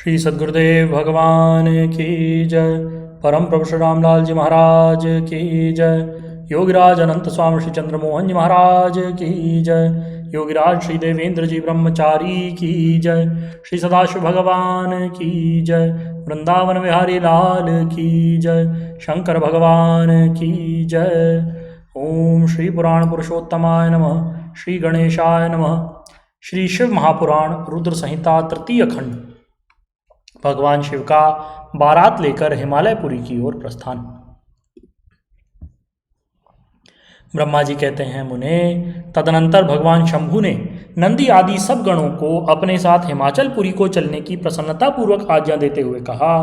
श्री सद्गुरुदेव भगवान की जय। परम प्रभु श्री रामलाल जी महाराज की जय। योगीराज अनंत स्वामी श्री चंद्रमोहन जी महाराज की जय। योगीराज श्री देवेंद्र जी ब्रह्मचारी की जय। श्री सदाशिव भगवान की जय। वृंदावन बिहारी लाल की जय। शंकर भगवान की जय। ओम श्री पुराण पुरुषोत्तमाय नमः। श्री गणेशाय नमः। श्री शिव महापुराण रुद्र संहिता तृतीय खंड। भगवान शिव का बारात लेकर हिमालयपुरी की ओर प्रस्थान। ब्रह्मा जी कहते हैं, मुने, तदनंतर भगवान शंभु ने नंदी आदि सब गणों को अपने साथ हिमाचलपुरी को चलने की प्रसन्नतापूर्वक आज्ञा देते हुए कहा,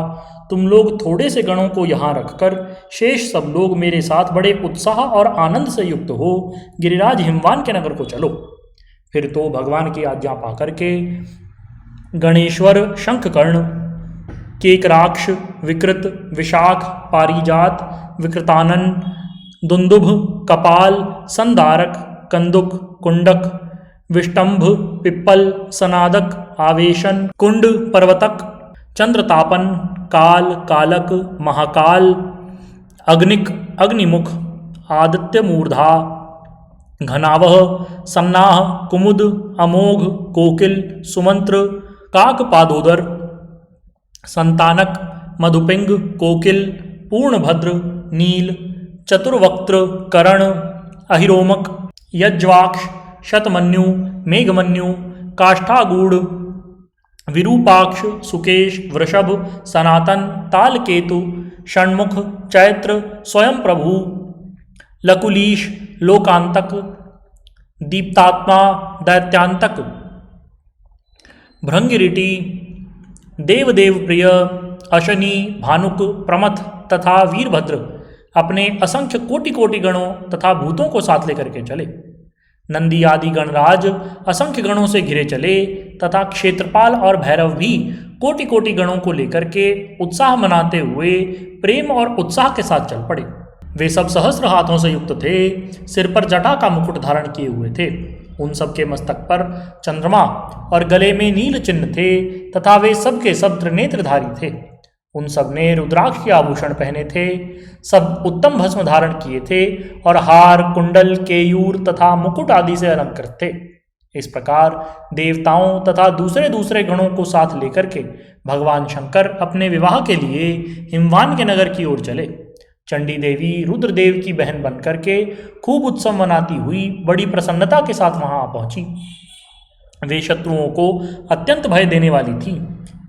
तुम लोग थोड़े से गणों को यहाँ रखकर शेष सब लोग मेरे साथ बड़े उत्साह और आनंद से युक्त हो गिरिराज हिमवान के नगर को चलो। फिर तो भगवान की आज्ञा पाकर के गणेश्वर, शंखकर्ण, केकराक्ष, विकृत, विशाख, पारिजात, विकृतानन, दुंदुभ, कपाल, संदारक, कंदुक, कुंडक, विष्टंभ, पिप्पल, सनादक, आवेशन, कुंड, पर्वतक, चंद्रतापन, काल, कालक, महाकाल, अग्निक, अग्निमुख, आदित्य मूर्धा, घनावह, सन्नाह, कुमुद, अमोघ, कोकिल, सुमंत्र, काकपादोदर, संतानक, मधुपिंग, कोकिल, पूर्णभद्र, नील, चतुर्वक्त्र, करण, अहिरोमक, यज्वाक्ष, शतमन्यु, मेघमन्यु, काष्ठागूढ़, विरूपाक्ष, सुकेश, वृषभ, सनातन, तालकेतु, षण्मुख, चैत्र, स्वयं प्रभु, लकुलीश, लोकांतक, दीप्तात्मा, दैत्यांतक, भृंगिरिटी, देवदेव प्रिय, अशनी, भानुक, प्रमथ तथा वीरभद्र अपने असंख्य कोटि कोटि गणों तथा भूतों को साथ लेकर के चले। नंदी आदि गणराज असंख्य गणों से घिरे चले तथा क्षेत्रपाल और भैरव भी कोटि कोटि गणों को लेकर के उत्साह मनाते हुए प्रेम और उत्साह के साथ चल पड़े। वे सब सहस्र हाथों से युक्त थे, सिर पर जटा का मुकुट धारण किए हुए थे। उन सब के मस्तक पर चंद्रमा और गले में नील चिन्ह थे तथा वे सब के सब त्रिनेत्रधारी थे। उन सब ने रुद्राक्ष के आभूषण पहने थे, सब उत्तम भस्म धारण किए थे और हार, कुंडल, केयूर तथा मुकुट आदि से अलंकृत थे। इस प्रकार देवताओं तथा दूसरे दूसरे गणों को साथ लेकर के भगवान शंकर अपने विवाह के लिए हिमवान के नगर की ओर चले। चंडी देवी रुद्रदेव की बहन बनकर के खूब उत्सव मनाती हुई बड़ी प्रसन्नता के साथ वहां पहुंची। वे शत्रुओं को अत्यंत भय देने वाली थी।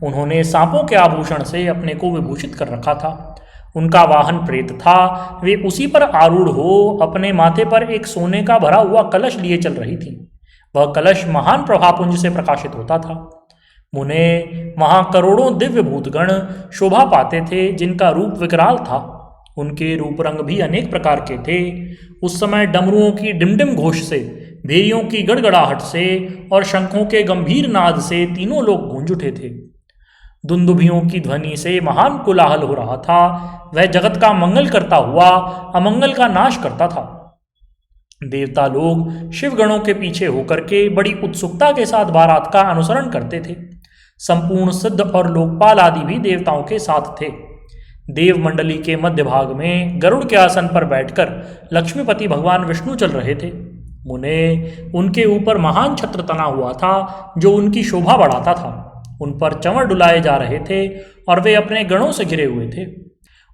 उन्होंने सांपों के आभूषण से अपने को विभूषित कर रखा था। उनका वाहन प्रेत था। वे उसी पर आरूढ़ हो अपने माथे पर एक सोने का भरा हुआ कलश लिए चल रही थी। वह कलश महान प्रभापुंज से प्रकाशित होता था। मुने, वहां करोड़ों दिव्य भूतगण शोभा पाते थे, जिनका रूप विकराल था। उनके रूप रंग भी अनेक प्रकार के थे। उस समय डमरुओं की डिमडिम घोष से, भेरियों की गड़गड़ाहट से और शंखों के गंभीर नाद से तीनों लोग गूंज उठे थे। दुंदुभियों की ध्वनि से महान कोलाहल हो रहा था। वह जगत का मंगल करता हुआ अमंगल का नाश करता था। देवता लोग शिवगणों के पीछे होकर के बड़ी उत्सुकता के साथ बारात का अनुसरण करते थे। संपूर्ण सिद्ध और लोकपाल आदि भी देवताओं के साथ थे। देव मंडली के मध्य भाग में गरुड़ के आसन पर बैठकर लक्ष्मीपति भगवान विष्णु चल रहे थे। मुने, उनके ऊपर महान छत्र तना हुआ था जो उनकी शोभा बढ़ाता था। उन पर चंवर डुलाए जा रहे थे और वे अपने गणों से घिरे हुए थे।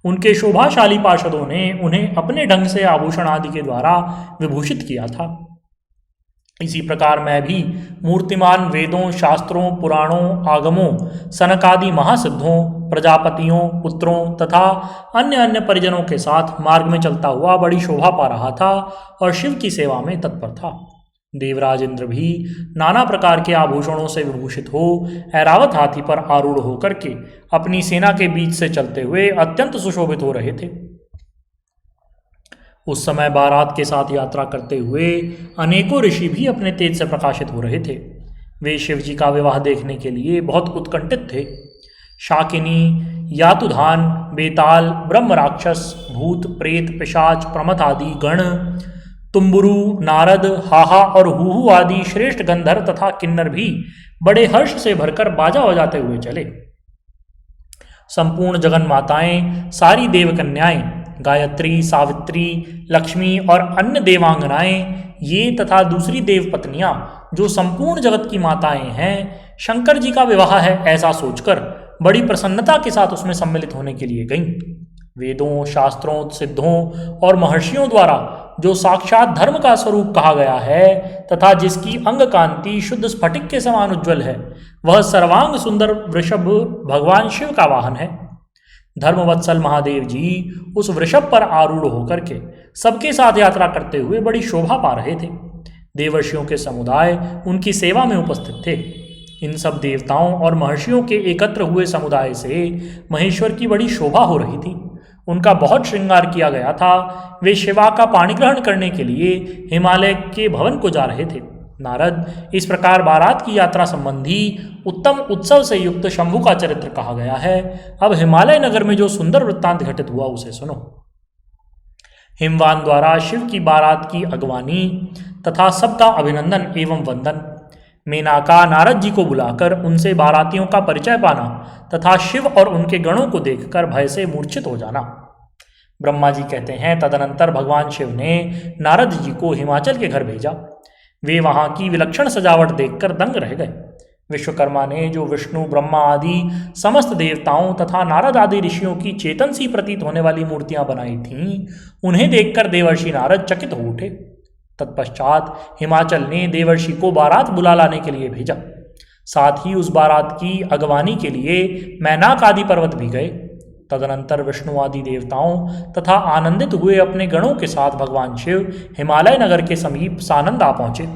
उनके शोभाशाली पार्षदों ने उन्हें अपने ढंग से आभूषण आदि के द्वारा विभूषित किया था। इसी प्रकार मैं भी मूर्तिमान वेदों, शास्त्रों, पुराणों, आगमों, सनकादि महासिद्धों, प्रजापतियों, पुत्रों तथा अन्य अन्य परिजनों के साथ मार्ग में चलता हुआ बड़ी शोभा पा रहा था और शिव की सेवा में तत्पर था। देवराज इंद्र भी नाना प्रकार के आभूषणों से विभूषित हो ऐरावत हाथी पर आरूढ़ होकर के अपनी सेना के बीच से चलते हुए अत्यंत सुशोभित हो रहे थे। उस समय बारात के साथ यात्रा करते हुए अनेकों ऋषि भी अपने तेज से प्रकाशित हो रहे थे। वे शिव जी का विवाह देखने के लिए बहुत उत्कंठित थे। शाकिनी, यातुधान, बेताल, ब्रह्म राक्षस, भूत, प्रेत, पिशाच, प्रमथ आदि गण, तुम्बुरु, नारद, हाहा और हुहु आदि श्रेष्ठ गंधर्व तथा किन्नर भी बड़े हर्ष से भरकर बाजा बजाते हुए चले। संपूर्ण जगन माताएं, सारी देव कन्याएं, गायत्री, सावित्री, लक्ष्मी और अन्य देवांगनाएं, ये तथा दूसरी देव पत्नियां जो संपूर्ण जगत की माताएं हैं, शंकर जी का विवाह है ऐसा सोचकर बड़ी प्रसन्नता के साथ उसमें सम्मिलित होने के लिए गईं। वेदों, शास्त्रों, सिद्धों और महर्षियों द्वारा जो साक्षात धर्म का स्वरूप कहा गया है तथा जिसकी अंग कांति शुद्ध स्फटिक के समान उज्ज्वल है, वह सर्वांग सुंदर वृषभ भगवान शिव का वाहन है। धर्मवत्सल महादेव जी उस वृषभ पर आरूढ़ होकर के सबके साथ यात्रा करते हुए बड़ी शोभा पा रहे थे। देवर्षियों के समुदाय उनकी सेवा में उपस्थित थे। इन सब देवताओं और महर्षियों के एकत्र हुए समुदाय से महेश्वर की बड़ी शोभा हो रही थी। उनका बहुत श्रृंगार किया गया था। वे शिवा का पाणी ग्रहण करने के लिए हिमालय के भवन को जा रहे थे। नारद, इस प्रकार बारात की यात्रा संबंधी उत्तम उत्सव से युक्त शंभु का चरित्र कहा गया है। अब हिमालय नगर में जो सुंदर वृत्तांत घटित हुआ उसे सुनो। हिमवान द्वारा शिव की बारात की अगवानी तथा सबका अभिनंदन एवं वंदन। मेनका नारद जी को बुलाकर उनसे बारातियों का परिचय पाना तथा शिव और उनके गणों को देखकर भय से मूर्छित हो जाना। ब्रह्मा जी कहते हैं, तदनंतर भगवान शिव ने नारद जी को हिमाचल के घर भेजा। वे वहां की विलक्षण सजावट देखकर दंग रह गए। विश्वकर्मा ने जो विष्णु, ब्रह्मा आदि समस्त देवताओं तथा नारद आदि ऋषियों की चेतन सी प्रतीत होने वाली मूर्तियां बनाई थीं, उन्हें देखकर देवर्षि नारद चकित हो उठे। तत्पश्चात हिमाचल ने देवर्षि को बारात बुला लाने के लिए भेजा। साथ ही उस बारात की अगवानी के लिए मैनाक आदि पर्वत भी गए। तदनंतर विष्णु आदि देवताओं तथा आनंदित हुए अपने गणों के साथ भगवान शिव हिमालय नगर के समीप सानंद आ पहुंचे।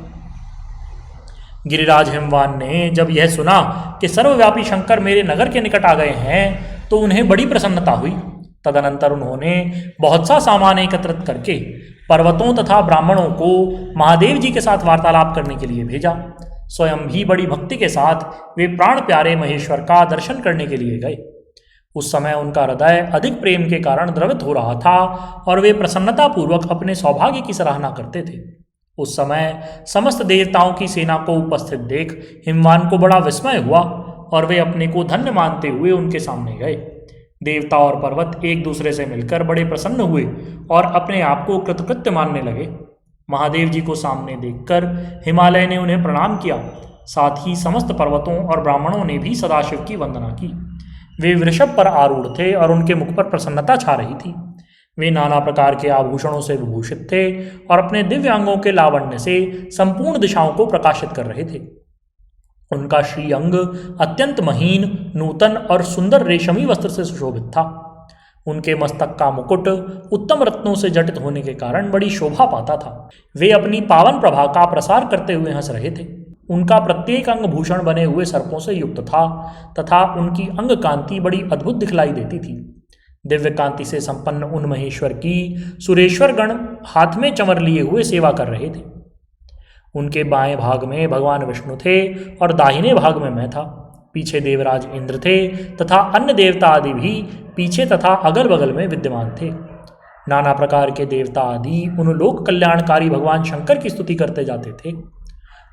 गिरिराज हिमवान ने जब यह सुना कि सर्वव्यापी शंकर मेरे नगर के निकट आ गए हैं तो उन्हें बड़ी प्रसन्नता हुई। तदनंतर उन्होंने बहुत सा सामान एकत्रित करके पर्वतों तथा ब्राह्मणों को महादेव जी के साथ वार्तालाप करने के लिए भेजा। स्वयं भी बड़ी भक्ति के साथ वे प्राण प्यारे महेश्वर का दर्शन करने के लिए गए। उस समय उनका हृदय अधिक प्रेम के कारण द्रवित हो रहा था और वे प्रसन्नतापूर्वक अपने सौभाग्य की सराहना करते थे। उस समय समस्त देवताओं की सेना को उपस्थित देख हिमवान को बड़ा विस्मय हुआ और वे अपने को धन्य मानते हुए उनके सामने गए। देवता और पर्वत एक दूसरे से मिलकर बड़े प्रसन्न हुए और अपने आप को कृतकृत्य मानने लगे। महादेव जी को सामने देखकर हिमालय ने उन्हें प्रणाम किया। साथ ही समस्त पर्वतों और ब्राह्मणों ने भी सदाशिव की वंदना की। वे वृषभ पर आरूढ़ थे और उनके मुख पर प्रसन्नता छा रही थी। वे नाना प्रकार के आभूषणों से विभूषित थे और अपने दिव्यांगों के लावण्य से संपूर्ण दिशाओं को प्रकाशित कर रहे थे। उनका श्रीअंग अत्यंत महीन, नूतन और सुंदर रेशमी वस्त्र से सुशोभित था। उनके मस्तक का मुकुट उत्तम रत्नों से जटित होने के कारण बड़ी शोभा पाता था। वे अपनी पावन प्रभा का प्रसार करते हुए हंस रहे थे। उनका प्रत्येक अंग भूषण बने हुए सर्पों से युक्त था तथा उनकी अंग कांति बड़ी अद्भुत दिखलाई देती थी। दिव्य कांति से संपन्न उन महेश्वर की सुरेश्वर गण हाथ में चमर लिए हुए सेवा कर रहे थे। उनके बाएं भाग में भगवान विष्णु थे और दाहिने भाग में मैं था। पीछे देवराज इंद्र थे तथा अन्य देवता आदि भी पीछे तथा अगल बगल में विद्यमान थे। नाना प्रकार के देवता आदि उन लोक कल्याणकारी भगवान शंकर की स्तुति करते जाते थे।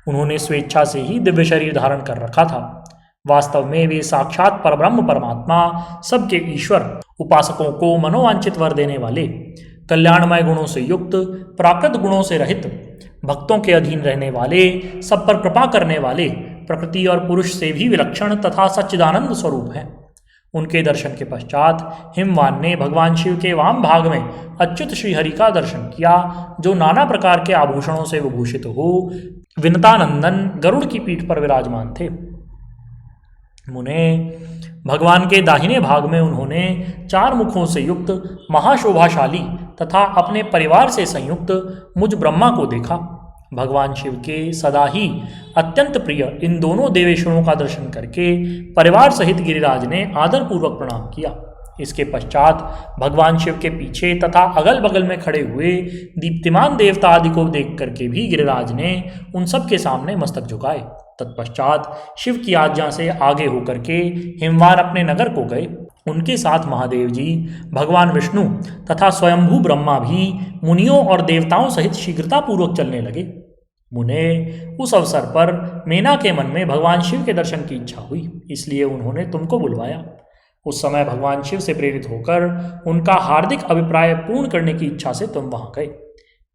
उन्होंने स्वेच्छा से ही दिव्य शरीर धारण कर रखा था। वास्तव में वे साक्षात परब्रह्म परमात्मा, सबके ईश्वर, उपासकों को मनोवांछित वर देने वाले, कल्याणमय गुणों से युक्त, प्राकृत गुणों से रहित, भक्तों के अधीन रहने वाले, सब पर कृपा करने वाले, प्रकृति और पुरुष से भी विलक्षण तथा सच्चिदानंद स्वरूप हैं। उनके दर्शन के पश्चात हिमवान ने भगवान शिव के वाम भाग में अच्युत श्रीहरि का दर्शन किया, जो नाना प्रकार के आभूषणों से विभूषित हो विनतानंदन गरुड़ की पीठ पर विराजमान थे। मुने, भगवान के दाहिने भाग में उन्होंने 4 मुखों से युक्त महाशोभाशाली तथा अपने परिवार से संयुक्त मुझ ब्रह्मा को देखा। भगवान शिव के सदा ही अत्यंत प्रिय इन दोनों देवेश्वरों का दर्शन करके परिवार सहित गिरिराज ने आदरपूर्वक प्रणाम किया। इसके पश्चात भगवान शिव के पीछे तथा अगल बगल में खड़े हुए दीप्तिमान देवता आदि को देख करके भी गिरिराज ने उन सब के सामने मस्तक झुकाए। तत्पश्चात शिव की आज्ञा से आगे होकर के हिमवान अपने नगर को गए। उनके साथ महादेव जी, भगवान विष्णु तथा स्वयंभू ब्रह्मा भी मुनियों और देवताओं सहित शीघ्रतापूर्वक चलने लगे। मुने, उस अवसर पर मेना के मन में भगवान शिव के दर्शन की इच्छा हुई, इसलिए उन्होंने तुमको बुलवाया। उस समय भगवान शिव से प्रेरित होकर उनका हार्दिक अभिप्राय पूर्ण करने की इच्छा से तुम वहां गए।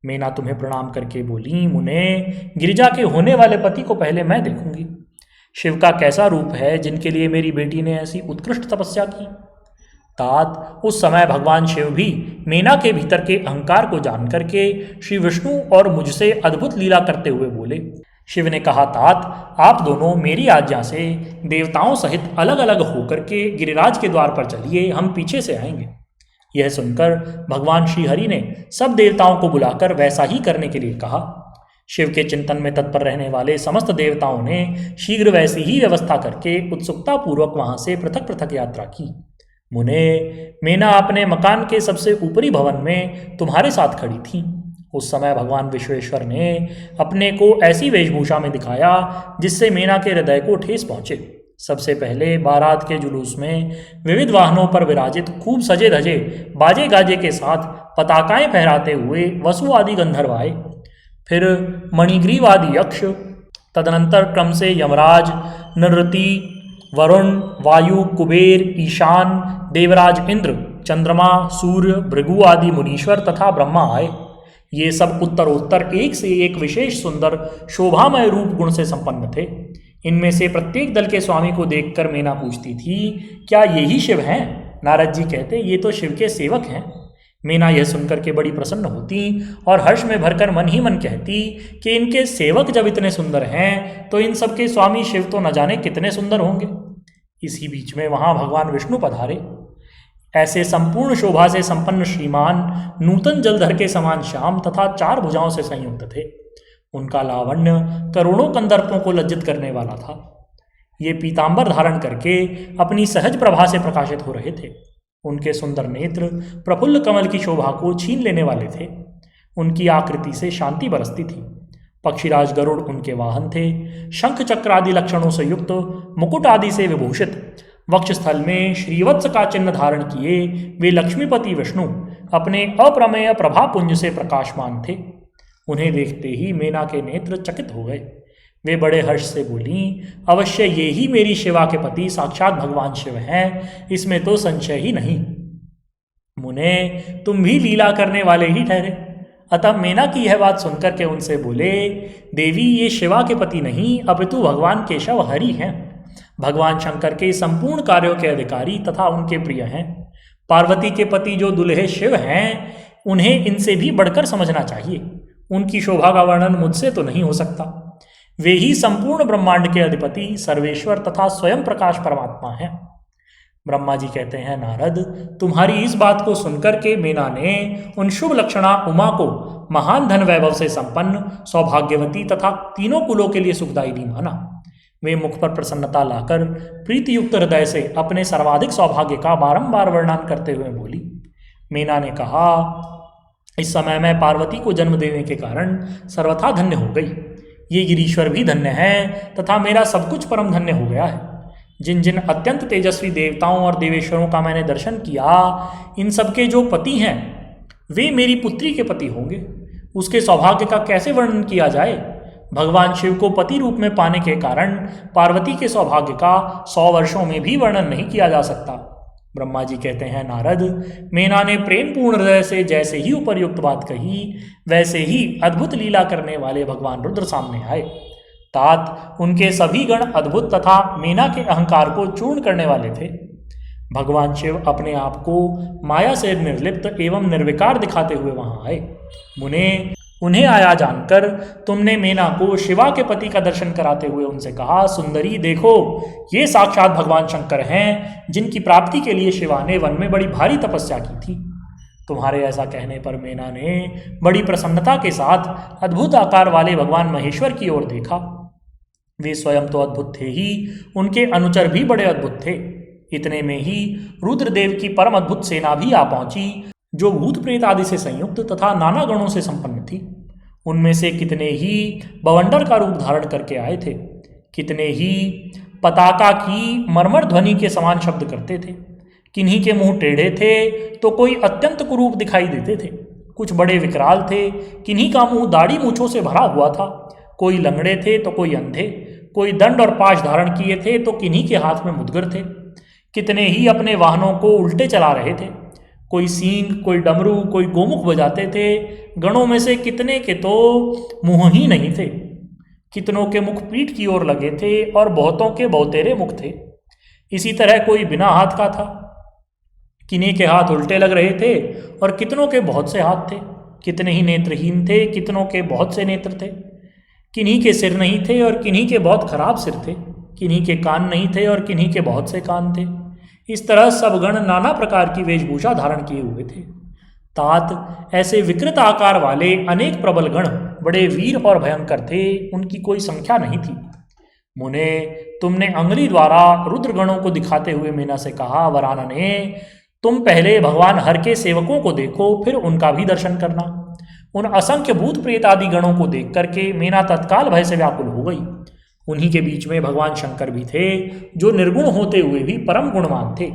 मीना तुम्हें प्रणाम करके बोली, मुने, गिरिजा के होने वाले पति को पहले मैं देखूंगी। शिव का कैसा रूप है जिनके लिए मेरी बेटी ने ऐसी उत्कृष्ट तपस्या की। तात, उस समय भगवान शिव भी मीना के भीतर के अहंकार को जान करके श्री विष्णु और मुझसे अद्भुत लीला करते हुए बोले। शिव ने कहा, तात, आप दोनों मेरी आज्ञा से देवताओं सहित अलग अलग होकर के गिरिराज के द्वार पर चलिए, हम पीछे से आएंगे। यह सुनकर भगवान श्री हरि ने सब देवताओं को बुलाकर वैसा ही करने के लिए कहा। शिव के चिंतन में तत्पर रहने वाले समस्त देवताओं ने शीघ्र वैसी ही व्यवस्था करके उत्सुकता पूर्वक वहां से पृथक पृथक यात्रा की। मुने, मीना अपने मकान के सबसे ऊपरी भवन में तुम्हारे साथ खड़ी थी। उस समय भगवान विश्वेश्वर ने अपने को ऐसी वेशभूषा में दिखाया जिससे मीना के हृदय को ठेस पहुंचे। सबसे पहले बारात के जुलूस में विविध वाहनों पर विराजित खूब सजे धजे बाजे गाजे के साथ पताकाएं फहराते हुए वसु आदि गंधर्व आए। फिर मणिग्रीव आदि यक्ष, तदनंतर क्रम से यमराज, नृति, वरुण, वायु, कुबेर, ईशान, देवराज इंद्र, चंद्रमा, सूर्य, भृगु आदि मुनीश्वर तथा ब्रह्मा आए। ये सब उत्तरोत्तर एक से एक विशेष सुंदर शोभामय रूप गुण से संपन्न थे। इनमें से प्रत्येक दल के स्वामी को देखकर मीना पूछती थी, क्या यही शिव हैं? नारद जी कहते, ये तो शिव के सेवक हैं। मीना यह सुनकर के बड़ी प्रसन्न होती और हर्ष में भरकर मन ही मन कहती कि इनके सेवक जब इतने सुंदर हैं तो इन सब के स्वामी शिव तो न जाने कितने सुंदर होंगे। इसी बीच में वहां भगवान विष्णु पधारे। ऐसे संपूर्ण शोभा से संपन्न श्रीमान नूतन जलधर के समान श्याम तथा 4 भुजाओं से संयुक्त थे। उनका लावण्य करोड़ों कंदर्पों को लज्जित करने वाला था। ये पीतांबर धारण करके अपनी सहज प्रभा से प्रकाशित हो रहे थे। उनके सुंदर नेत्र प्रफुल्ल कमल की शोभा को छीन लेने वाले थे। उनकी आकृति से शांति बरसती थी। पक्षीराज गरुड़ उनके वाहन थे। शंख चक्र आदि लक्षणों से युक्त मुकुट आदि से विभूषित वक्षस्थल में श्रीवत्स का चिन्ह धारण किए वे लक्ष्मीपति विष्णु अपने अप्रमेय प्रभापुंज से प्रकाशमान थे। उन्हें देखते ही मीना के नेत्र चकित हो गए। वे बड़े हर्ष से बोली, अवश्य ये ही मेरी शिवा के पति साक्षात भगवान शिव हैं, इसमें तो संशय ही नहीं। मुने, तुम भी लीला करने वाले ही ठहरे। अतः मीना की यह बात सुनकर के उनसे बोले, देवी, ये शिवा के पति नहीं अपितु भगवान केशव हरि हैं। भगवान शंकर के संपूर्ण कार्यों के अधिकारी तथा उनके प्रिय हैं। पार्वती के पति जो दुल्हे शिव हैं, उन्हें इनसे भी बढ़कर समझना चाहिए। उनकी शोभा का वर्णन मुझसे तो नहीं हो सकता। वे ही संपूर्ण ब्रह्मांड के अधिपति सर्वेश्वर तथा स्वयं प्रकाश परमात्मा हैं। ब्रह्मा जी कहते हैं, नारद, तुम्हारी इस बात को सुनकर के मीना ने उन शुभ लक्षणा उमा को महान धन वैभव से संपन्न, सौभाग्यवती तथा तीनों कुलों के लिए सुखदायिनी माना। वे मुख पर प्रसन्नता लाकर प्रीतियुक्त हृदय से अपने सर्वाधिक सौभाग्य का बारंबार वर्णन करते हुए बोली। मीना ने कहा, इस समय मैं पार्वती को जन्म देने के कारण सर्वथा धन्य हो गई। ये गिरीश्वर भी धन्य है तथा मेरा सब कुछ परम धन्य हो गया है। जिन जिन अत्यंत तेजस्वी देवताओं और देवेश्वरों का मैंने दर्शन किया, इन सबके जो पति हैं वे मेरी पुत्री के पति होंगे। उसके सौभाग्य का कैसे वर्णन किया जाए। भगवान शिव को पति रूप में पाने के कारण पार्वती के सौभाग्य का 100 वर्षों में भी वर्णन नहीं किया जा सकता। ब्रह्मा जी कहते हैं, नारद, मीना ने प्रेम पूर्ण हृदय से जैसे ही उपर्युक्त बात कही, वैसे ही अद्भुत लीला करने वाले भगवान रुद्र सामने आए। तात, उनके सभी गण अद्भुत तथा मीना के अहंकार को चूर्ण करने वाले थे। भगवान शिव अपने आप को माया से निर्लिप्त एवं निर्विकार दिखाते हुए वहां आए। मुने, उन्हें आया जानकर तुमने मीना को शिवा के पति का दर्शन कराते हुए उनसे कहा, सुंदरी देखो, ये साक्षात भगवान शंकर हैं, जिनकी प्राप्ति के लिए शिवा ने वन में बड़ी भारी तपस्या की थी। तुम्हारे ऐसा कहने पर मीना ने बड़ी प्रसन्नता के साथ अद्भुत आकार वाले भगवान महेश्वर की ओर देखा। वे स्वयं तो अद्भुत थे ही, उनके अनुचर भी बड़े अद्भुत थे। इतने में ही रुद्रदेव की परम अद्भुत सेना भी आ पहुंची, जो भूत प्रेत आदि से संयुक्त तथा नाना गणों से संपन्न थी। उनमें से कितने ही बवंडर का रूप धारण करके आए थे। कितने ही पताका की मर्मर ध्वनि के समान शब्द करते थे। किन्हीं के मुंह टेढ़े थे तो कोई अत्यंत कुरूप दिखाई देते थे। कुछ बड़े विकराल थे, किन्हीं का मुंह दाढ़ी मूछों से भरा हुआ था। कोई लंगड़े थे तो कोई अंधे, कोई दंड और पाश धारण किए थे तो किन्हीं के हाथ में मुदगर थे। कितने ही अपने वाहनों को उल्टे चला रहे थे। कोई सींग, कोई डमरू, कोई गोमुख बजाते थे। गणों में से कितने के तो मुंह ही नहीं थे। कितनों के मुख पीठ की ओर लगे थे और बहुतों के बहुतेरे मुख थे। इसी तरह कोई बिना हाथ का था। किन्हीं के हाथ उल्टे लग रहे थे और कितनों के बहुत से हाथ थे। कितने ही नेत्रहीन थे, कितनों के बहुत से नेत्र थे। किन्हीं के सिर नहीं थे और किन्हीं के बहुत खराब सिर थे। किन्हीं के कान नहीं थे और किन्हीं के बहुत से कान थे। इस तरह सब गण नाना प्रकार की वेशभूषा धारण किए हुए थे। तात ऐसे विकृत आकार वाले अनेक प्रबल गण बड़े वीर और भयंकर थे, उनकी कोई संख्या नहीं थी। मुने, तुमने अंगुली द्वारा रुद्रगणों को दिखाते हुए मीना से कहा, वरानने, तुम पहले भगवान हर के सेवकों को देखो, फिर उनका भी दर्शन करना। उन असंख्य भूत प्रेत आदि गणों को देख करके मीना तत्काल भय से व्याकुल हो गई। उन्हीं के बीच में भगवान शंकर भी थे, जो निर्गुण होते हुए भी परम गुणवान थे।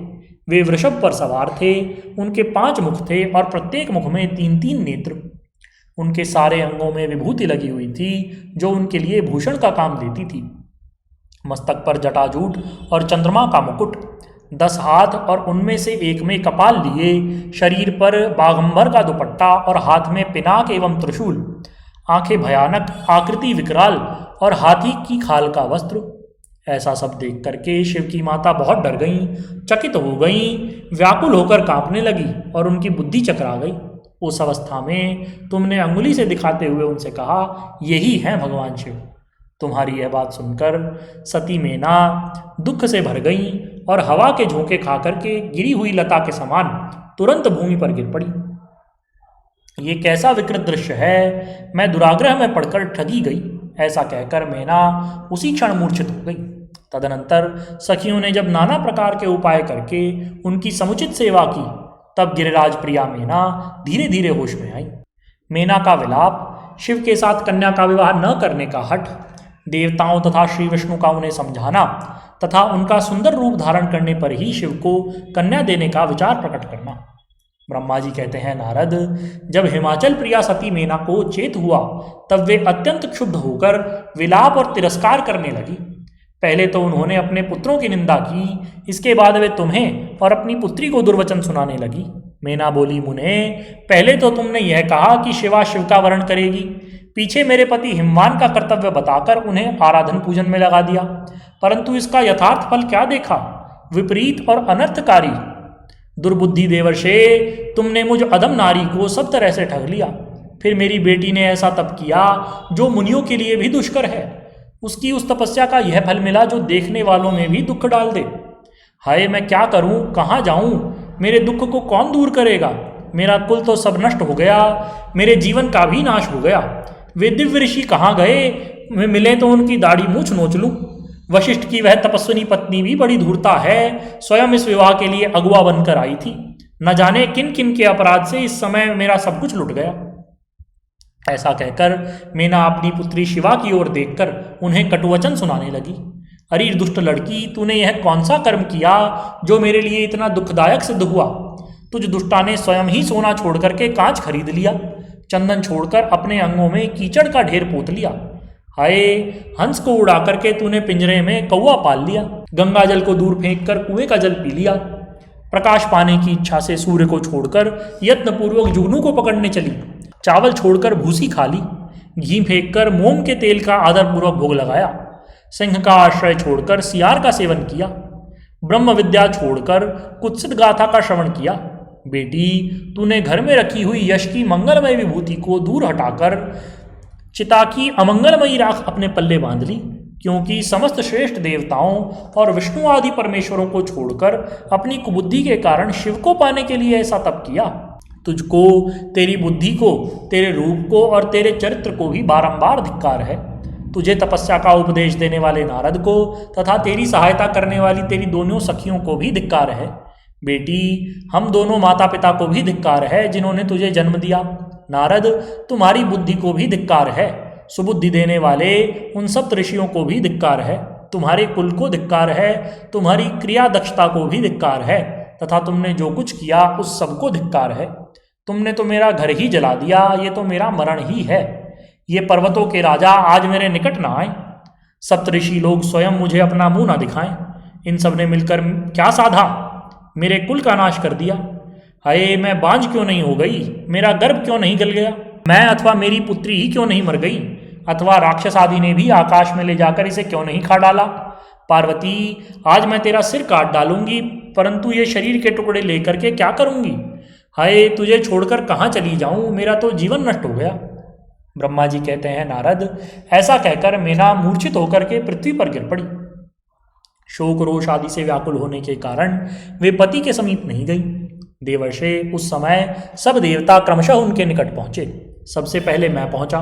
वे वृषभ पर सवार थे। उनके 5 मुख थे और प्रत्येक मुख में 3-3 नेत्र। उनके सारे अंगों में विभूति लगी हुई थी, जो उनके लिए भूषण का काम देती थी। मस्तक पर जटाजूट और चंद्रमा का मुकुट, 10 हाथ और उनमें से एक में कपाल लिए, शरीर पर बाघंबर का दुपट्टा और हाथ में पिनाक एवं त्रिशूल, आंखें भयानक, आकृति विकराल और हाथी की खाल का वस्त्र। ऐसा सब देख करके शिव की माता बहुत डर गईं, चकित हो गईं, व्याकुल होकर कांपने लगी और उनकी बुद्धि चकरा गई। उस अवस्था में तुमने अंगुली से दिखाते हुए उनसे कहा, यही हैं भगवान शिव। तुम्हारी यह बात सुनकर सती मेना दुख से भर गई और हवा के झोंके खा करके गिरी हुई लता के समान तुरंत भूमि पर गिर पड़ी। ये कैसा विकृत दृश्य है, मैं दुराग्रह में पड़कर ठगी गई, ऐसा कहकर मेना उसी क्षण मूर्छित हो गई। तदनंतर सखियों ने जब नाना प्रकार के उपाय करके उनकी समुचित सेवा की, तब गिरिराज प्रिया मेना धीरे धीरे होश में आई। मेना का विलाप, शिव के साथ कन्या का विवाह न करने का हठ, देवताओं तथा श्री विष्णु का उन्हें समझाना तथा उनका सुंदर रूप धारण करने पर ही शिव को कन्या देने का विचार प्रकट करना। ब्रह्मा जी कहते हैं, नारद, जब हिमाचल प्रिया सती मेना को चेत हुआ, तब वे अत्यंत क्षुब्ध होकर विलाप और तिरस्कार करने लगी। पहले तो उन्होंने अपने पुत्रों की निंदा की, इसके बाद वे तुम्हें और अपनी पुत्री को दुर्वचन सुनाने लगी। मेना बोली, मुने, पहले तो तुमने यह कहा कि शिवा शिव का वरण करेगी, पीछे मेरे पति हिमवान का कर्तव्य बताकर उन्हें आराधन पूजन में लगा दिया, परंतु इसका यथार्थ फल क्या देखा? विपरीत और अनर्थकारी। दुर्बुद्धि देवर्षे, तुमने मुझ अदम नारी को सब तरह से ठग लिया। फिर मेरी बेटी ने ऐसा तप किया जो मुनियों के लिए भी दुष्कर है। उसकी उस तपस्या का यह फल मिला जो देखने वालों में भी दुख डाल दे। हाय, मैं क्या करूं, कहाँ जाऊं? मेरे दुख को कौन दूर करेगा? मेरा कुल तो सब नष्ट हो गया, मेरे जीवन का भी नाश हो गया। वे दिव्य ऋषि कहाँ गए? वे मिले तो उनकी दाढ़ी मूछ नोच लूं। वशिष्ठ की वह तपस्विनी पत्नी भी बड़ी धूर्ता है, स्वयं इस विवाह के लिए अगुआ बनकर आई थी। न जाने किन किन के अपराध से इस समय मेरा सब कुछ लुट गया। ऐसा कहकर मेना अपनी पुत्री शिवा की ओर देखकर उन्हें कटुवचन सुनाने लगी। अरे दुष्ट लड़की, तूने यह कौन सा कर्म किया जो मेरे लिए इतना दुखदायक सिद्ध हुआ? तुझ दुष्टा ने स्वयं ही सोना छोड़ करके कांच खरीद लिया, चंदन छोड़कर अपने अंगों में कीचड़ का ढेर पोत लिया। हाय, हंस को उड़ा करके तूने पिंजरे में कौवा पाल लिया, गंगा जल को दूर फेंक कर कुएं का जल पी लिया, प्रकाश पाने की इच्छा से सूर्य को छोड़कर यत्नपूर्वक जुगनू को पकड़ने चली, चावल छोड़कर भूसी खा ली, घी फेंक कर मोम के तेल का आदरपूर्वक भोग लगाया, सिंह का आश्रय छोड़कर सियार का सेवन किया, ब्रह्म विद्या छोड़कर कुत्सित गाथा का श्रवण किया। बेटी, तूने घर में रखी हुई यश की मंगलमय विभूति को दूर हटाकर चिता की अमंगलमयी राख अपने पल्ले बांध ली, क्योंकि समस्त श्रेष्ठ देवताओं और विष्णु आदि परमेश्वरों को छोड़कर अपनी कुबुद्धि के कारण शिव को पाने के लिए ऐसा तप किया। तुझको, तेरी बुद्धि को, तेरे रूप को और तेरे चरित्र को भी बारंबार धिक्कार है। तुझे तपस्या का उपदेश देने वाले नारद को तथा तेरी सहायता करने वाली तेरी दोनों सखियों को भी धिक्कार है। बेटी, हम दोनों माता पिता को भी धिक्कार है जिन्होंने तुझे जन्म दिया। नारद, तुम्हारी बुद्धि को भी धिक्कार है। सुबुद्धि देने वाले उन सब ऋषियों को भी धिक्कार है। तुम्हारे कुल को धिक्कार है, तुम्हारी क्रिया दक्षता को भी धिक्कार है, तथा तुमने जो कुछ किया उस सबको धिक्कार है। तुमने तो मेरा घर ही जला दिया, ये तो मेरा मरण ही है। ये पर्वतों के राजा आज मेरे निकट न आए, सप्तऋषि लोग स्वयं मुझे अपना मुंह न दिखाएं। इन सब ने मिलकर क्या साधा? मेरे कुल का नाश कर दिया। हाय, मैं बांझ क्यों नहीं हो गई? मेरा गर्भ क्यों नहीं गल गया? मैं अथवा मेरी पुत्री ही क्यों नहीं मर गई? अथवा राक्षस आदि ने भी आकाश में ले जाकर इसे क्यों नहीं खा डाला? पार्वती, आज मैं तेरा सिर काट डालूंगी, परंतु ये शरीर के टुकड़े लेकर के क्या करूंगी? हाय, तुझे छोड़कर कहाँ चली जाऊं? मेरा तो जीवन नष्ट हो गया। ब्रह्मा जी कहते हैं, नारद, ऐसा कहकर मेना मूर्छित होकर के पृथ्वी पर गिर पड़ी। शोक रोष आदि से व्याकुल होने के कारण वे पति के समीप नहीं गई। देवर्षे, उस समय सब देवता क्रमशः उनके निकट पहुंचे। सबसे पहले मैं पहुंचा।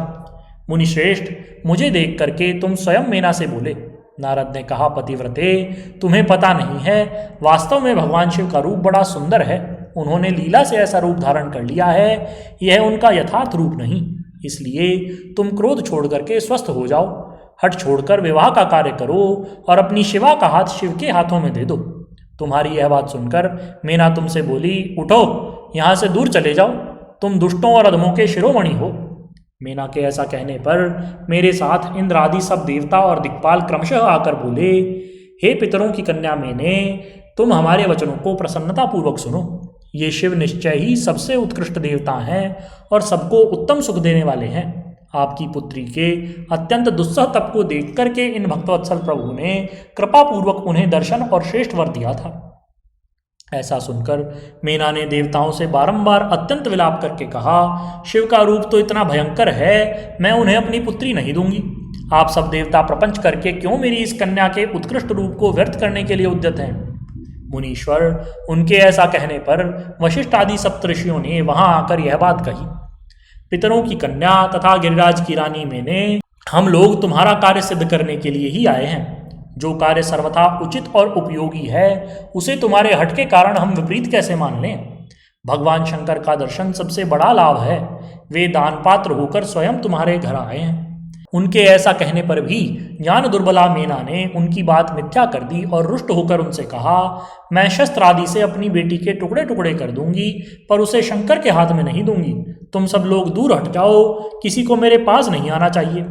मुनिश्रेष्ठ, मुझे देख करके तुम स्वयं मेना से बोले। नारद ने कहा, पतिव्रते, तुम्हें पता नहीं है, वास्तव में भगवान शिव का रूप बड़ा सुंदर है। उन्होंने लीला से ऐसा रूप धारण कर लिया है, यह उनका यथार्थ रूप नहीं। इसलिए तुम क्रोध छोड़ करके स्वस्थ हो जाओ, हट छोड़कर विवाह का कार्य करो और अपनी शिवा का हाथ शिव के हाथों में दे दो। तुम्हारी यह बात सुनकर मेना तुमसे बोली, उठो, यहाँ से दूर चले जाओ, तुम दुष्टों और अधमों के शिरोमणि हो। मेना के ऐसा कहने पर मेरे साथ इंद्र आदि सब देवता और दिक्पाल क्रमशः आकर बोले, हे पितरों की कन्या मेने, तुम हमारे वचनों को प्रसन्नतापूर्वक सुनो। ये शिव निश्चय ही सबसे उत्कृष्ट देवता हैं और सबको उत्तम सुख देने वाले हैं। आपकी पुत्री के अत्यंत दुस्सह तप को देख करके इन भक्तवत्सल प्रभु ने कृपापूर्वक उन्हें दर्शन और श्रेष्ठ वर दिया था। ऐसा सुनकर मेना ने देवताओं से बारंबार अत्यंत विलाप करके कहा, शिव का रूप तो इतना भयंकर है, मैं उन्हें अपनी पुत्री नहीं दूंगी। आप सब देवता प्रपंच करके क्यों मेरी इस कन्या के उत्कृष्ट रूप को व्यर्थ करने के लिए उद्यत हैं? मुनीश्वर, उनके ऐसा कहने पर वशिष्ठ आदि सप्तऋषियों ने वहां आकर यह बात कही, पितरों की कन्या तथा गिरिराज की रानी मैंने, हम लोग तुम्हारा कार्य सिद्ध करने के लिए ही आए हैं। जो कार्य सर्वथा उचित और उपयोगी है, उसे तुम्हारे हट के कारण हम विपरीत कैसे मान लें? भगवान शंकर का दर्शन सबसे बड़ा लाभ है। वे दान पात्र होकर स्वयं तुम्हारे घर आए हैं। उनके ऐसा कहने पर भी ज्ञान दुर्बला मेना ने उनकी बात मिथ्या कर दी और रुष्ट होकर उनसे कहा, मैं शस्त्र आदि से अपनी बेटी के टुकड़े टुकड़े कर दूंगी, पर उसे शंकर के हाथ में नहीं दूंगी। तुम सब लोग दूर हट जाओ, किसी को मेरे पास नहीं आना चाहिए।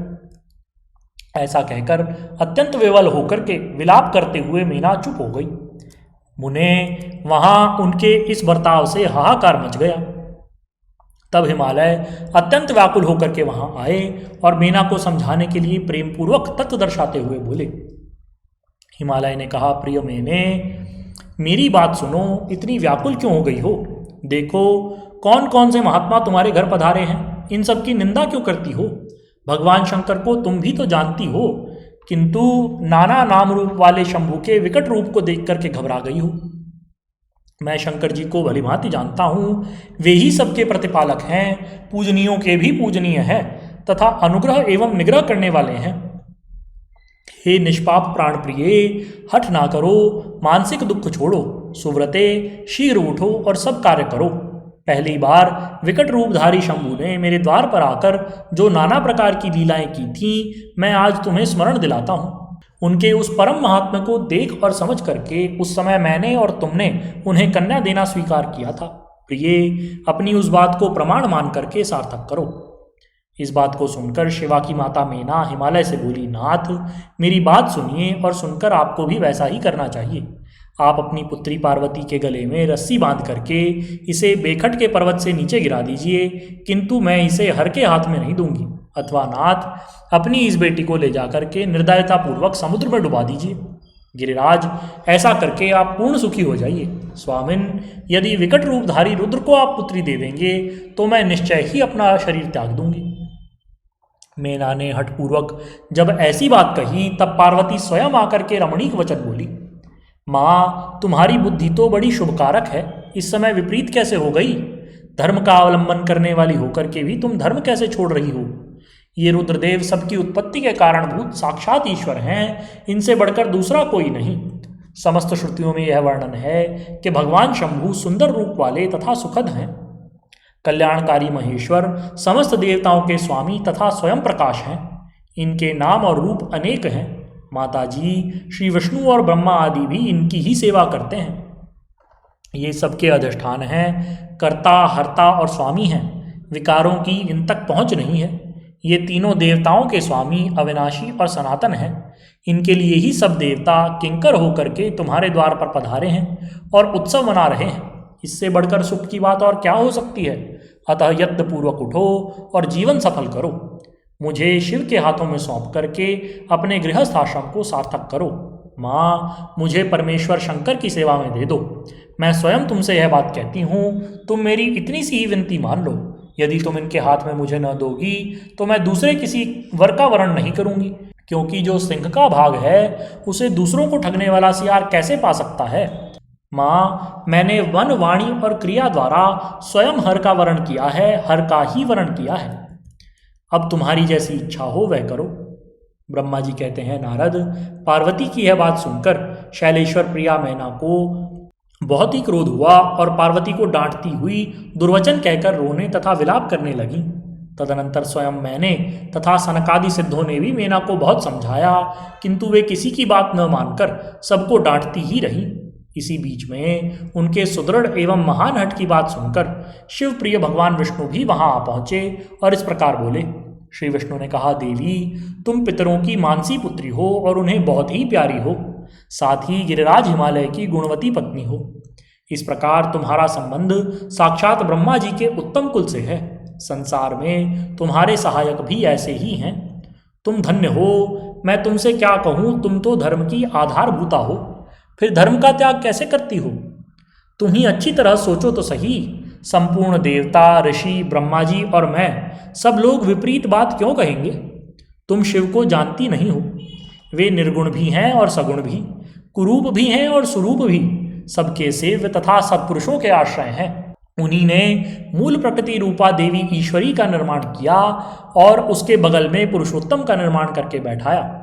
ऐसा कहकर अत्यंत विवल होकर के विलाप करते हुए मीना चुप हो गई। मुने, वहां उनके इस बर्ताव से हाहाकार मच गया। तब हिमालय अत्यंत व्याकुल होकर के वहां आए और मीना को समझाने के लिए प्रेम पूर्वक तत्व दर्शाते हुए बोले। हिमालय ने कहा, प्रिय मैंने, मेरी बात सुनो, इतनी व्याकुल क्यों हो गई हो? देखो कौन कौन से महात्मा तुम्हारे घर पधारे हैं, इन सब की निंदा क्यों करती हो? भगवान शंकर को तुम भी तो जानती हो, किंतु नाना नाम रूप वाले शंभू के विकट रूप को देख करके घबरा गई हो। मैं शंकर जी को भलीभांति जानता हूँ, वे ही सबके प्रतिपालक हैं, पूजनीयों के भी पूजनीय हैं तथा अनुग्रह एवं निग्रह करने वाले हैं। हे निष्पाप प्राण प्रिय, हठ ना करो, मानसिक दुख छोड़ो, सुव्रते शीघ्र उठो और सब कार्य करो। पहली बार विकट रूपधारी शंभू ने मेरे द्वार पर आकर जो नाना प्रकार की लीलाएं की थीं, मैं आज तुम्हें स्मरण दिलाता हूँ। उनके उस परम महात्म्य को देख और समझ करके उस समय मैंने और तुमने उन्हें कन्या देना स्वीकार किया था। प्रिय, अपनी उस बात को प्रमाण मान करके सार्थक करो। इस बात को सुनकर शिवा की माता मेना हिमालय से बोली, नाथ, मेरी बात सुनिए और सुनकर आपको भी वैसा ही करना चाहिए। आप अपनी पुत्री पार्वती के गले में रस्सी बांध करके इसे बेखट के पर्वत से नीचे गिरा दीजिए, किंतु मैं इसे हर के हाथ में नहीं दूंगी। अथवा नाथ, अपनी इस बेटी को ले जाकर के निर्दयतापूर्वक समुद्र में डुबा दीजिए। गिरिराज, ऐसा करके आप पूर्ण सुखी हो जाइए। स्वामिन, यदि विकट रूपधारी रुद्र को आप पुत्री दे देंगे तो मैं निश्चय ही अपना शरीर त्याग दूंगी। मेना ने हठपूर्वक जब ऐसी बात कही, तब पार्वती स्वयं आकर के रमणीक वचन बोली, माँ, तुम्हारी बुद्धि तो बड़ी शुभकारक है, इस समय विपरीत कैसे हो गई? धर्म का अवलंबन करने वाली होकर के भी तुम धर्म कैसे छोड़ रही हो? ये रुद्रदेव सबकी उत्पत्ति के कारणभूत साक्षात ईश्वर हैं, इनसे बढ़कर दूसरा कोई नहीं। समस्त श्रुतियों में यह वर्णन है कि भगवान शंभु सुंदर रूप वाले तथा सुखद हैं। कल्याणकारी महेश्वर समस्त देवताओं के स्वामी तथा स्वयं प्रकाश हैं। इनके नाम और रूप अनेक हैं। माता जी, श्री विष्णु और ब्रह्मा आदि भी इनकी ही सेवा करते हैं। ये सबके अधिष्ठान हैं, कर्ता, हर्ता और स्वामी हैं। विकारों की इन तक पहुँच नहीं है। ये तीनों देवताओं के स्वामी, अविनाशी और सनातन हैं। इनके लिए ही सब देवता किंकर होकर के तुम्हारे द्वार पर पधारे हैं और उत्सव मना रहे हैं। इससे बढ़कर सुख की बात और क्या हो सकती है। अतः यत्न पूर्वक उठो और जीवन सफल करो। मुझे शिव के हाथों में सौंप करके अपने गृहस्थ आश्रम को सार्थक करो। माँ, मुझे परमेश्वर शंकर की सेवा में दे दो। मैं स्वयं तुमसे यह बात कहती हूँ, तुम मेरी इतनी सी ही विनती मान लो। यदि तुम इनके हाथ में मुझे न दोगी तो मैं दूसरे किसी वर का वरण नहीं करूँगी, क्योंकि जो सिंह का भाग है उसे दूसरों को ठगने वाला सियार कैसे पा सकता है। माँ, मैंने वन, वाणी और क्रिया द्वारा स्वयं हर का वरण किया है, हर का ही वरण किया है। अब तुम्हारी जैसी इच्छा हो वह करो। ब्रह्मा जी कहते हैं, नारद, पार्वती की यह बात सुनकर शैलेश्वर प्रिया मैना को बहुत ही क्रोध हुआ और पार्वती को डांटती हुई दुर्वचन कहकर रोने तथा विलाप करने लगी। तदनंतर स्वयं मैंने तथा सनकादि सिद्धों ने भी मैना को बहुत समझाया, किंतु वे किसी की बात न मानकर सबको डांटती ही रही। इसी बीच में उनके सुदृढ़ एवं महान हठ की बात सुनकर शिव प्रिय भगवान विष्णु भी वहां आ पहुंचे और इस प्रकार बोले। श्री विष्णु ने कहा, देवी, तुम पितरों की मानसी पुत्री हो और उन्हें बहुत ही प्यारी हो, साथ ही गिरिराज हिमालय की गुणवती पत्नी हो। इस प्रकार तुम्हारा संबंध साक्षात ब्रह्मा जी के उत्तम कुल से है। संसार में तुम्हारे सहायक भी ऐसे ही हैं। तुम धन्य हो। मैं तुमसे क्या कहूँ, तुम तो धर्म की आधारभूता हो, फिर धर्म का त्याग कैसे करती हो। तुम ही अच्छी तरह सोचो तो सही। संपूर्ण देवता, ऋषि, ब्रह्मा जी और मैं सब लोग विपरीत बात क्यों कहेंगे। तुम शिव को जानती नहीं हो। वे निर्गुण भी हैं और सगुण भी, कुरूप भी हैं और सुरूप भी, सबके सेव्य तथा सत्पुरुषों के आश्रय हैं। उन्हीं ने मूल प्रकृति रूपा देवी ईश्वरी का निर्माण किया और उसके बगल में पुरुषोत्तम का निर्माण करके बैठाया।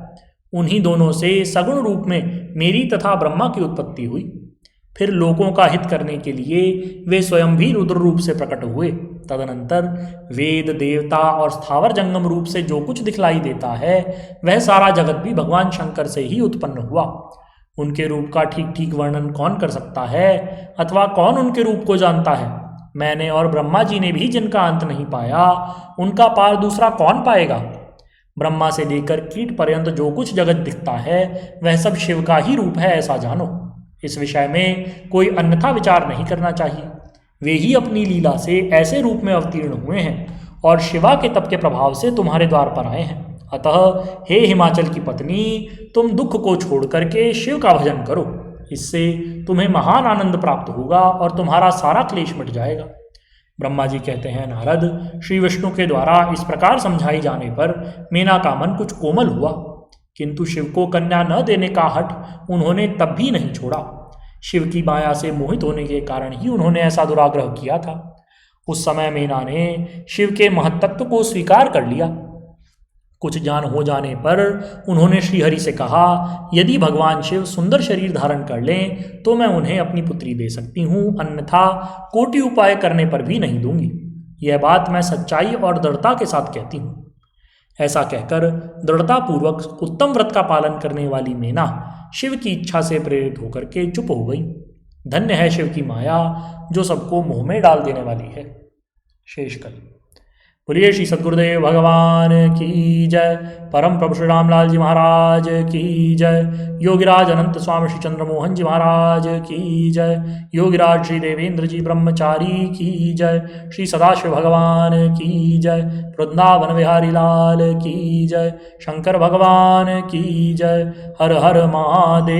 उन्हीं दोनों से सगुण रूप में मेरी तथा ब्रह्मा की उत्पत्ति हुई। फिर लोगों का हित करने के लिए वे स्वयं भी रुद्र रूप से प्रकट हुए। तदनंतर वेद, देवता और स्थावर जंगम रूप से जो कुछ दिखलाई देता है वह सारा जगत भी भगवान शंकर से ही उत्पन्न हुआ। उनके रूप का ठीक ठीक वर्णन कौन कर सकता है अथवा कौन उनके रूप को जानता है। मैंने और ब्रह्मा जी ने भी जिनका अंत नहीं पाया, उनका पार दूसरा कौन पाएगा। ब्रह्मा से लेकर कीट पर्यंत जो कुछ जगत दिखता है वह सब शिव का ही रूप है, ऐसा जानो। इस विषय में कोई अन्यथा विचार नहीं करना चाहिए। वे ही अपनी लीला से ऐसे रूप में अवतीर्ण हुए हैं और शिवा के तप के प्रभाव से तुम्हारे द्वार पर आए हैं। अतः हे हिमाचल की पत्नी, तुम दुख को छोड़ करके शिव का भजन करो। इससे तुम्हें महान आनंद प्राप्त होगा और तुम्हारा सारा क्लेश मिट जाएगा। ब्रह्मा जी कहते हैं, नारद, श्री विष्णु के द्वारा इस प्रकार समझाई जाने पर मीना का मन कुछ कोमल हुआ, किंतु शिव को कन्या न देने का हठ उन्होंने तब भी नहीं छोड़ा। शिव की माया से मोहित होने के कारण ही उन्होंने ऐसा दुराग्रह किया था। उस समय मीना ने शिव के महत्त्व को स्वीकार कर लिया। कुछ ज्ञान हो जाने पर उन्होंने श्रीहरि से कहा, यदि भगवान शिव सुंदर शरीर धारण कर लें तो मैं उन्हें अपनी पुत्री दे सकती हूँ, अन्यथा कोटि उपाय करने पर भी नहीं दूंगी। यह बात मैं सच्चाई और दृढ़ता के साथ कहती हूँ। ऐसा कहकर दृढ़तापूर्वक उत्तम व्रत का पालन करने वाली मीना शिव की इच्छा से प्रेरित होकर के चुप हो गई। धन्य है शिव की माया जो सबको मुंह में डाल देने वाली है। शेषकल। बोलिए श्री सद्गुरुदेव भगवान की जय। परम प्रभु श्री रामलाल जी महाराज की जय। योगिराज अनंत स्वामी श्री चंद्रमोहन जी महाराज की जय। योगिराज श्री देवेंद्र जी ब्रह्मचारी की जय। श्री सदाशिव भगवान की जय। वृंदावन बिहारी लाल की जय। शंकर भगवान की जय। हर हर महादेव।